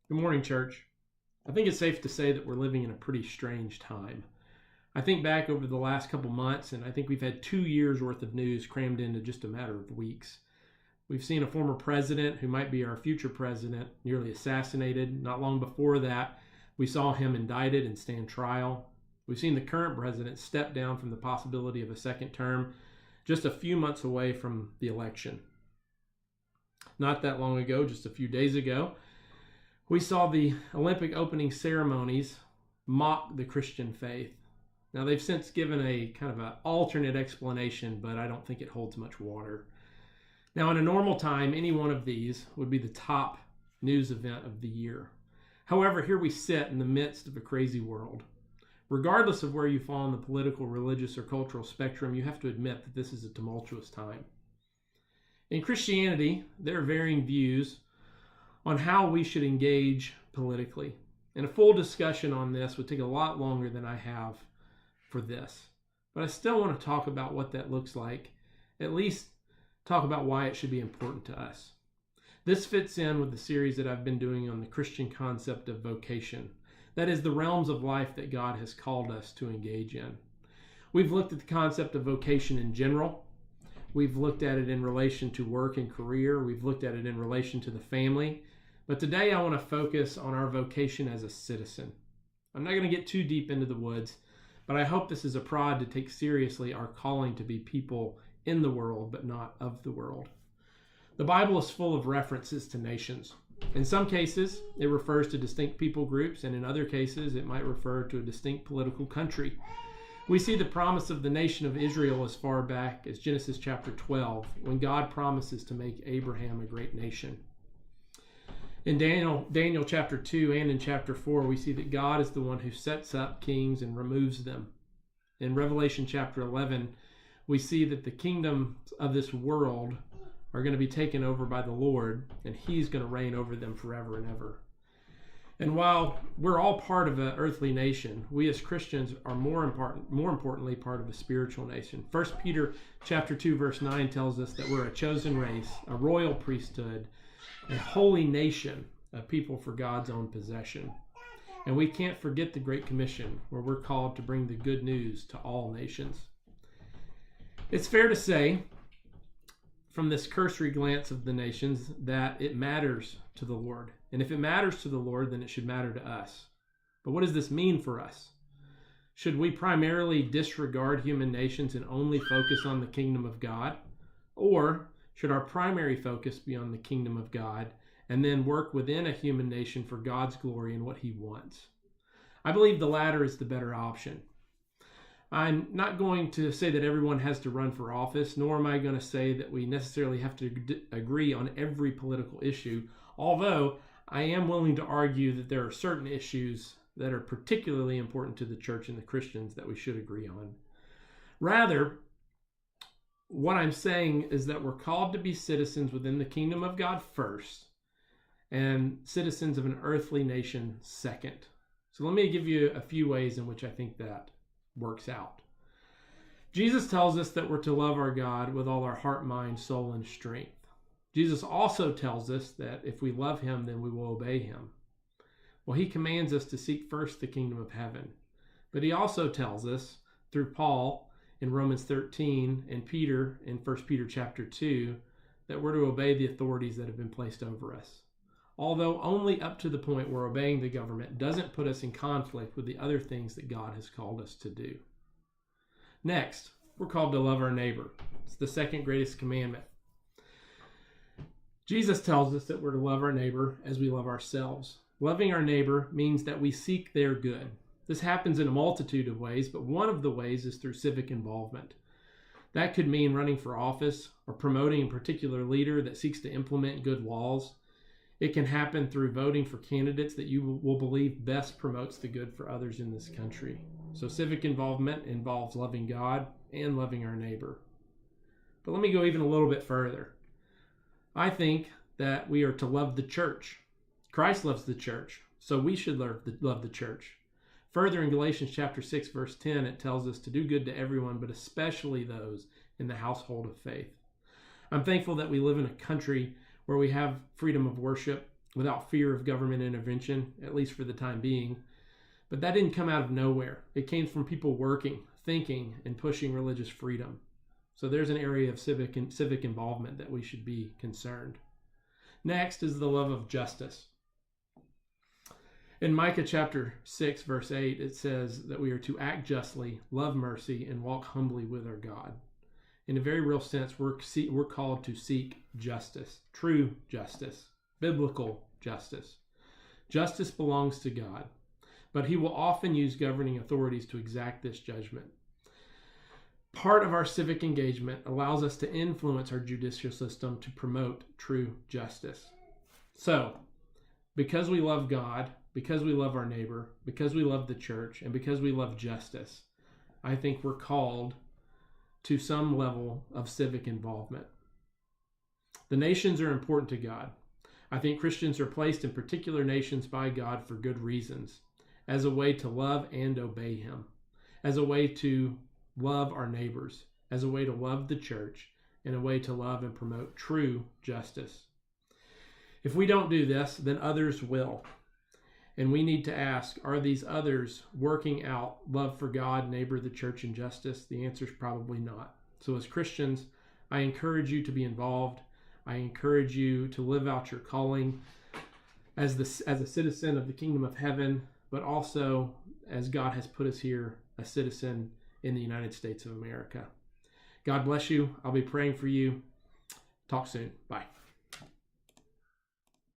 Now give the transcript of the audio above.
Good morning, church. I think it's safe to say that we're living in a pretty strange time. I think back over the last couple months, and I think we've had 2 years worth of news crammed into just a matter of weeks. We've seen a former president who might be our future president nearly assassinated. Not long before that, we saw him indicted and stand trial. We've seen the current president step down from the possibility of a second term just a few months away from the election. Not that long ago, just a few days ago, we saw the Olympic opening ceremonies mock the Christian faith. Now, they've since given a kind of an alternate explanation, but I don't think it holds much water. Now, in a normal time, any one of these would be the top news event of the year. However, here we sit in the midst of a crazy world. Regardless of where you fall on the political, religious, or cultural spectrum, you have to admit that this is a tumultuous time. In Christianity, there are varying views on how we should engage politically. And a full discussion on this would take a lot longer than I have for this. But I still want to talk about what that looks like, at least talk about why it should be important to us. This fits in with the series that I've been doing on the Christian concept of vocation. That is, the realms of life that God has called us to engage in. We've looked at the concept of vocation in general. We've looked at it in relation to work and career. We've looked at it in relation to the family. But today I want to focus on our vocation as a citizen. I'm not going to get too deep into the woods, but I hope this is a prod to take seriously our calling to be people in the world, but not of the world. The Bible is full of references to nations. In some cases, it refers to distinct people groups, and in other cases, it might refer to a distinct political country. We see the promise of the nation of Israel as far back as Genesis chapter 12, when God promises to make Abraham a great nation. In Daniel chapter 2 and in chapter 4, we see that God is the one who sets up kings and removes them. In Revelation chapter 11, we see that the kingdoms of this world are going to be taken over by the Lord, and He's going to reign over them forever and ever. And while we're all part of an earthly nation, we as Christians are more importantly part of a spiritual nation. 1 Peter chapter 2 verse 9 tells us that we're a chosen race, a royal priesthood, a holy nation, a people for God's own possession. And we can't forget the Great Commission, where we're called to bring the good news to all nations. It's fair to say, from this cursory glance of the nations, that it matters to the Lord. And if it matters to the Lord, then it should matter to us. But what does this mean for us? Should we primarily disregard human nations and only focus on the kingdom of God? Or should our primary focus be on the kingdom of God and then work within a human nation for God's glory and what He wants? I believe the latter is the better option. I'm not going to say that everyone has to run for office, nor am I going to say that we necessarily have to agree on every political issue, although I am willing to argue that there are certain issues that are particularly important to the church and the Christians that we should agree on. Rather, what I'm saying is that we're called to be citizens within the kingdom of God first, and citizens of an earthly nation second. So let me give you a few ways in which I think that works out. Jesus tells us that we're to love our God with all our heart, mind, soul, and strength. Jesus also tells us that if we love Him, then we will obey Him. Well, He commands us to seek first the kingdom of heaven. But He also tells us through Paul in Romans 13 and Peter in 1 Peter chapter 2 that we're to obey the authorities that have been placed over us. Although only up to the point where obeying the government doesn't put us in conflict with the other things that God has called us to do. Next, we're called to love our neighbor. It's the second greatest commandment. Jesus tells us that we're to love our neighbor as we love ourselves. Loving our neighbor means that we seek their good. This happens in a multitude of ways, but one of the ways is through civic involvement. That could mean running for office or promoting a particular leader that seeks to implement good laws. It can happen through voting for candidates that you will believe best promotes the good for others in this country. So civic involvement involves loving God and loving our neighbor. But let me go even a little bit further. I think that we are to love the church. Christ loves the church, so we should love the church. Further, in Galatians chapter 6, verse 10, it tells us to do good to everyone, but especially those in the household of faith. I'm thankful that we live in a country where we have freedom of worship, without fear of government intervention, at least for the time being. But that didn't come out of nowhere. It came from people working, thinking, and pushing religious freedom. So there's an area of civic involvement that we should be concerned. Next is the love of justice. In Micah chapter 6, verse 8, it says that we are to act justly, love mercy, and walk humbly with our God. In a very real sense, we're called to seek justice, true justice, biblical justice. Justice belongs to God, but he will often use governing authorities to exact this judgment. Part of our civic engagement allows us to influence our judicial system to promote true justice. So, because we love God, because we love our neighbor, because we love the church, and because we love justice, I think we're called to some level of civic involvement. The nations are important to God. I think Christians are placed in particular nations by God for good reasons, as a way to love and obey him, as a way to love our neighbors, as a way to love the church, and a way to love and promote true justice. If we don't do this, then others will. And we need to ask, are these others working out love for God, neighbor, the church, and justice? The answer is probably not. So as Christians, I encourage you to be involved. I encourage you to live out your calling as a citizen of the kingdom of heaven, but also, as God has put us here, a citizen in the United States of America. God bless you. I'll be praying for you. Talk soon. Bye.